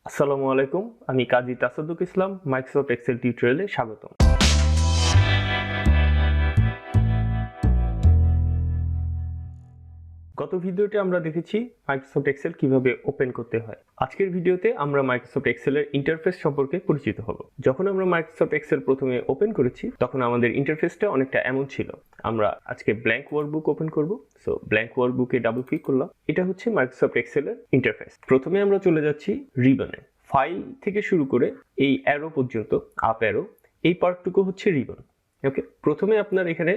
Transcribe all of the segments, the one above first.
আসসালামু আলাইকুম, আমি কাজী তাসাদুক ইসলাম। মাইক্রোসফট এক্সেল টিউটোরিয়ালে স্বাগতম। গত ভিডিওতে আমরা দেখেছি মাইক্রোসফট এক্সেল কিভাবে ওপেন করতে হয়। আজকের ভিডিওতে আমরা মাইক্রোসফট এক্সেলের ইন্টারফেস সম্পর্কে পরিচিত হব। যখন আমরা মাইক্রোসফট এক্সেল প্রথমে ওপেন করেছি তখন আমাদের ইন্টারফেসটা অনেকটা এমন ছিল। আমরা আজকে ব্ল্যাঙ্ক ওয়ার্কবুক ওপেন করব। সো ব্ল্যাঙ্ক ওয়ার্কবুকে ডাবল ক্লিক করলাম। এটা হচ্ছে মাইক্রোসফট এক্সেলের ইন্টারফেস। প্রথমে আমরা চলে যাচ্ছি রিবনে। ফাইল থেকে শুরু করে এই অ্যারো পর্যন্ত, আপ অ্যারো, এই পার্টটুকু হচ্ছে রিবন। ওকে, প্রথমে আপনার এখানে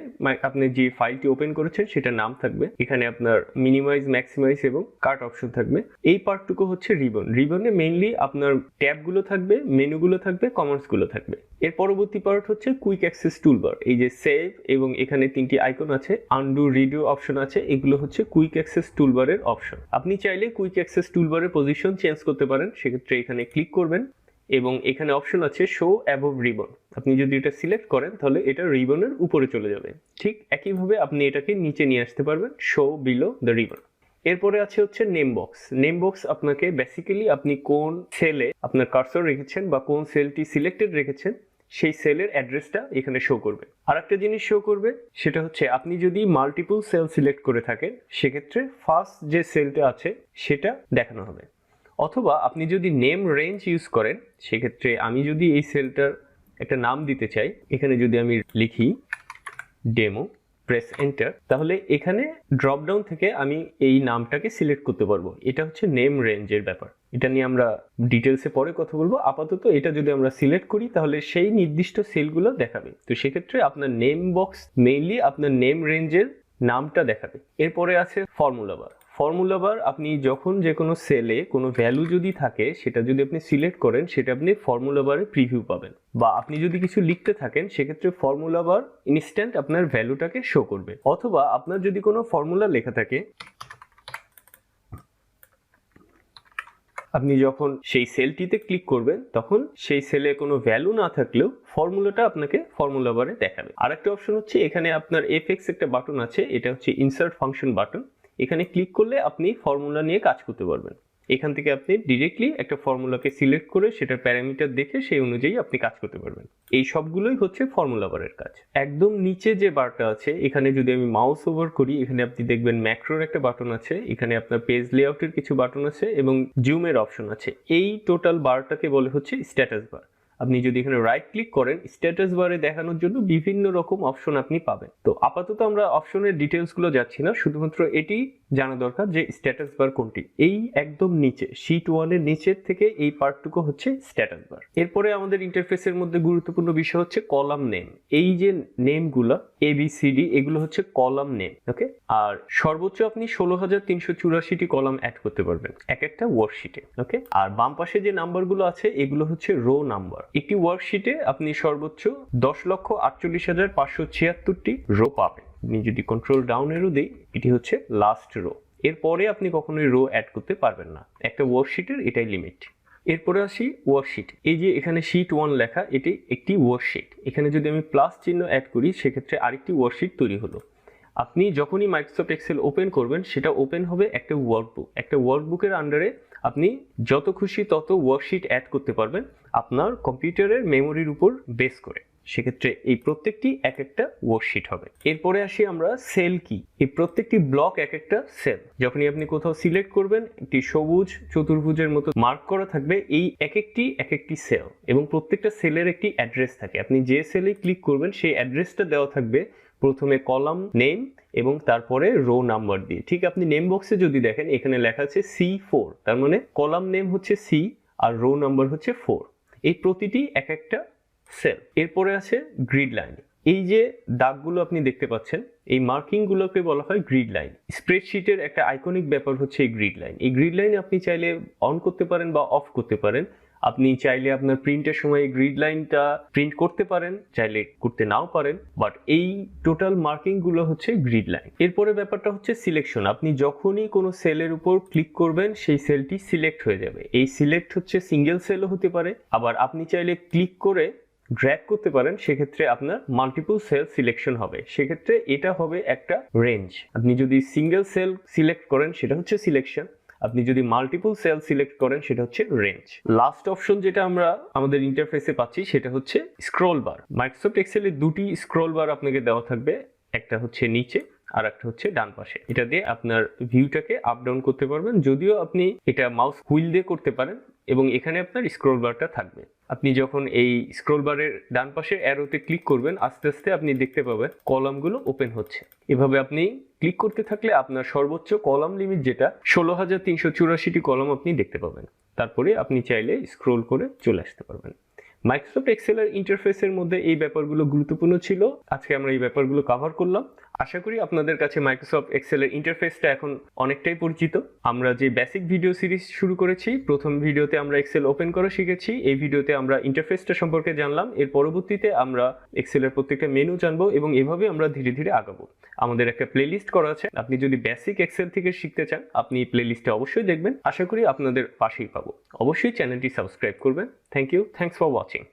আপনি যে ফাইলটি ওপেন করেছেন সেটার নাম থাকবে, এখানে আপনার মিনিমাইজ, ম্যাক্সিমাইজ এবং কাট অপশন থাকবে। এই পার্টটুকু হচ্ছে রিবন। রিবনে মেইনলি আপনার ট্যাবগুলো থাকবে, মেনুগুলো থাকবে, কমান্ডসগুলো থাকবে। এর পরবর্তী পার্ট হচ্ছে কুইক অ্যাক্সেস টুলবার। এই যে সেভ এবং এখানে তিনটি আইকন আছে, আনডু, রিডু অপশন আছে, এগুলো হচ্ছে কুইক অ্যাক্সেস টুলবারের অপশন। আপনি চাইলে কুইক অ্যাক্সেস টুলবারের পজিশন চেঞ্জ করতে পারেন। সেক্ষেত্রে এখানে ক্লিক করবেন এবং এখানে অপশন আছে শো অ্যাবভ রিবন। আপনি যদি এটা সিলেক্ট করেন তাহলে এটা রিবনের উপরে চলে যাবে। ঠিক একইভাবে আপনি এটাকে নিচে নিয়ে আসতে পারবেন, শো বিলো দ্য রিবন। এরপরে আছে হচ্ছে নেম বক্স। নেম বক্স আপনাকে বেসিক্যালি আপনি কোন সেলে আপনার কার্সর রেখেছেন বা কোন সেলটি সিলেক্টেড রেখেছেন সেই সেলের অ্যাড্রেসটা এখানে শো করবে। আর একটা জিনিস শো করবে, সেটা হচ্ছে আপনি যদি মাল্টিপল সেল সিলেক্ট করে থাকেন সেক্ষেত্রে ফার্স্ট যে সেলটা আছে সেটা দেখানো হবে। অথবা আপনি যদি নেম রেঞ্জ ইউজ করেন, সেক্ষেত্রে আমি যদি এই সেলটার একটা নাম দিতে চাই, এখানে যদি আমি লিখি ডেমো, প্রেস এন্টার, তাহলে এখানে ড্রপ ডাউন থেকে আমি এই নামটাকে সিলেক্ট করতে পারবো। এটা হচ্ছে নেম রেঞ্জের ব্যাপার। এটা নিয়ে আমরা ডিটেলসে পরে কথা বলবো। আপাতত এটা যদি আমরা সিলেক্ট করি তাহলে সেই নির্দিষ্ট সেলগুলো দেখাবে। তো সেক্ষেত্রে আপনার নেম বক্স মেইনলি আপনার নেম রেঞ্জের নামটা দেখাবে। এরপরে আছে ফর্মুলা বার। ফর্মুলা বার আপনি যখন যে কোনো সেলে কোনো ভ্যালু যদি থাকে সেটা যদি আপনি সিলেক্ট করেন, সেটা আপনি ফর্মুলা বারে প্রিভিউ পাবেন। বা আপনি যদি কিছু লিখতে থাকেন সেক্ষেত্রে ফর্মুলা বার ইনস্ট্যান্ট আপনার ভ্যালুটাকে শো করবে। অথবা আপনার যদি কোনো ফর্মুলা লেখা থাকে, আপনি যখন সেই সেলটিতে ক্লিক করবেন তখন সেই সেলে কোনো ভ্যালু না থাকলেও ফর্মুলাটা আপনাকে ফর্মুলা বারে দেখাবে। আরেকটা অপশন হচ্ছে এখানে আপনার এফএক্স একটা বাটন আছে, এটা হচ্ছে ইনসার্ট ফাংশন বাটন। এখানে ক্লিক করলে আপনি ফর্মুলা নিয়ে কাজ করতে পারবেন। এখান থেকে আপনি ডিরেক্টলি একটা ফর্মুলাকে সিলেক্ট করে সেটার প্যারামিটার দেখে সেই অনুযায়ী আপনি কাজ করতে পারবেন। এই সবগুলোই হচ্ছে ফর্মুলা বারের কাজ। একদম নিচে যে বারটা আছে, এখানে যদি আমি মাউস ওভার করি, এখানে আপনি দেখবেন ম্যাক্রোর একটা বাটন আছে, এখানে আপনার পেজ লেআউটের কিছু বাটন আছে এবং জুমের অপশন আছে। এই টোটাল বারটাকে বলে হচ্ছে স্ট্যাটাস বার। আপনি যদি এখানে রাইট ক্লিক করেন, স্ট্যাটাস বারে দেখানোর জন্য বিভিন্ন রকম অপশন আপনি পাবেন। তো আপাতত আমরা অপশনের ডিটেলসগুলো যাচ্ছি না, শুধুমাত্র এটি জানা দরকার যে স্ট্যাটাস বার কোনটি। এই একদম নিচে শীট 1 এর নিচের থেকে এই পার্টটুকু হচ্ছে স্ট্যাটাস বার। এরপরে আমাদের ইন্টারফেসের মধ্যে গুরুত্বপূর্ণ বিষয় হচ্ছে কলাম নেম। এই যে নেমগুলো ABCD, এগুলো হচ্ছে কলাম নেম। ওকে, আর সর্বোচ্চ আপনি 16,384টি কলাম অ্যাড করতে পারবেন এক একটা ওয়ার্কশিটে। ওকে, আর বাম পাশে যে নাম্বারগুলো আছে এগুলো হচ্ছে রো নাম্বার। একটি ওয়ার্কশিটে আপনি সর্বোচ্চ 10,48,576টি রো পাবেন। আপনি যদি কন্ট্রোল ডাউন এরও দেই, এটি হচ্ছে লাস্ট রো। এরপরে আপনি কখনোই রো অ্যাড করতে পারবেন না। একটা ওয়ার্কশিটের এটাই লিমিট। এরপরে আসি ওয়ার্কশিট। এই যে এখানে শীট 1 লেখা, এটি একটি ওয়ার্কশিট। এখানে যদি আমি প্লাস চিহ্ন অ্যাড করি সেক্ষেত্রে আরেকটি ওয়ার্কশিট তৈরি হলো। আপনি যখনই মাইক্রোসফট এক্সেল ওপেন করবেন সেটা ওপেন হবে একটা ওয়ার্কবুক। একটা ওয়ার্কবুকের আন্ডারে আপনি যত খুশি তত ওয়ার্কশিট অ্যাড করতে পারবেন আপনার কম্পিউটারের মেমোরির উপর বেস করে। সেক্ষেত্রে এই প্রত্যেকটি এক একটা ওয়ার্কশিট হবে। এরপরে আসি আমরা সেল কি। এই প্রত্যেকটি ব্লক এক একটা সেল। যখনই আপনি কোথাও সিলেক্ট করবেন, একটি সবুজ চতুর্ভুজের মতো মার্ক করা থাকবে এই এক একটি সেল, এবং প্রত্যেকটা সেলের একটি অ্যাড্রেস থাকে। আপনি যে সেলে ক্লিক করবেন সেই অ্যাড্রেসটা দেওয়া থাকবে প্রথমে কলাম নেম এবং তারপরে রো নাম্বার দিয়ে। ঠিক আপনি নেম বক্সে যদি দেখেন, এখানে লেখা আছে C4, তার মানে কলাম নেম হচ্ছে C আর রো নাম্বার হচ্ছে 4। এই প্রতিটি এক একটা সেল। এরপরে আছে গ্রিড লাইন। এই যে দাগগুলো আপনি দেখতে পাচ্ছেন, এই মার্কিং গুলোকে বলা হয় গ্রিড লাইন। স্প্রেডশিটের একটা আইকনিক ব্যাপার হচ্ছে এই গ্রিড লাইন। এই গ্রিড লাইন আপনি চাইলে অন করতে পারেন বা অফ করতে পারেন। আপনি চাইলে আপনার প্রিন্টের সময় গ্রিড লাইনটা প্রিন্ট করতে পারেন, চাইলে করতে নাও পারেন, বাট এই টোটাল মার্কিং গুলো হচ্ছে গ্রিড লাইন। এরপরে ব্যাপারটা হচ্ছে সিলেকশন। আপনি যখনই কোনো সেলের উপর ক্লিক করবেন সেই সেলটি সিলেক্ট হয়ে যাবে। এই সিলেক্ট হচ্ছে সিঙ্গেল সেলও হতে পারে, আবার আপনি চাইলে ক্লিক করে ড্র্যাগ করতে পারেন, সেক্ষেত্রে আপনার মাল্টিপল সেল সিলেকশন হবে। সেক্ষেত্রে এটা হবে একটা রেঞ্জ। আপনি যদি সিঙ্গেল সেল সিলেক্ট করেন সেটা হচ্ছে সিলেকশন, আপনি যদি মাল্টিপল সেল সিলেক্ট করেন সেটা হচ্ছে রেঞ্জ। লাস্ট অপশন যেটা আমরা আমাদের ইন্টারফেসে পাচ্ছি সেটা হচ্ছে স্ক্রল বার। মাইক্রোসফট এক্সেলে দুটি স্ক্রল বার আপনাকে দেওয়া থাকবে, একটা হচ্ছে নিচে আর একটা হচ্ছে ডান পাশে। এটা দিয়ে আপনার ভিউটাকে আপ ডাউন করতে পারবেন, যদিও আপনি এটা মাউস হুইল দিয়ে করতে পারেন এবং এখানে আপনার স্ক্রল বারটা থাকবে। আপনি যখন এই স্ক্রল বারের ডান পাশের অ্যারোতে ক্লিক করবেন আস্তে আস্তে আপনি দেখতে পাবেন কলামগুলো ওপেন হচ্ছে। এভাবে আপনি ক্লিক করতে থাকলে আপনার সর্বোচ্চ কলাম লিমিট যেটা 16,384টি কলাম আপনি দেখতে পাবেন। তারপরে আপনি চাইলে স্ক্রল করে চলে আসতে পারবেন। মাইক্রোসফট এক্সেলের ইন্টারফেসের মধ্যে এই ব্যাপারগুলো গুরুত্বপূর্ণ ছিল। আজকে আমরা এই ব্যাপারগুলো কভার করলাম। আশা করি আপনাদের কাছে মাইক্রোসফট এক্সেলের ইন্টারফেসটা এখন অনেকটাই পরিচিত। আমরা যে বেসিক ভিডিও সিরিজ শুরু করেছি, প্রথম ভিডিওতে আমরা এক্সেল ওপেন করা শিখেছি, এই ভিডিওতে আমরা ইন্টারফেসটা সম্পর্কে জানলাম। এর পরবর্তীতে আমরা এক্সেলের প্রত্যেকটা মেনু জানবো এবং এভাবে আমরা ধীরে ধীরে আগাবো। আমাদের একটা প্লেলিস্ট করা আছে, আপনি যদি বেসিক এক্সেল থেকে শিখতে চান আপনি এই প্লেলিস্টে অবশ্যই দেখবেন। আশা করি আপনাদের পাশেই পাবো। অবশ্যই চ্যানেলটি সাবস্ক্রাইব করবেন। Thank you, thanks for watching.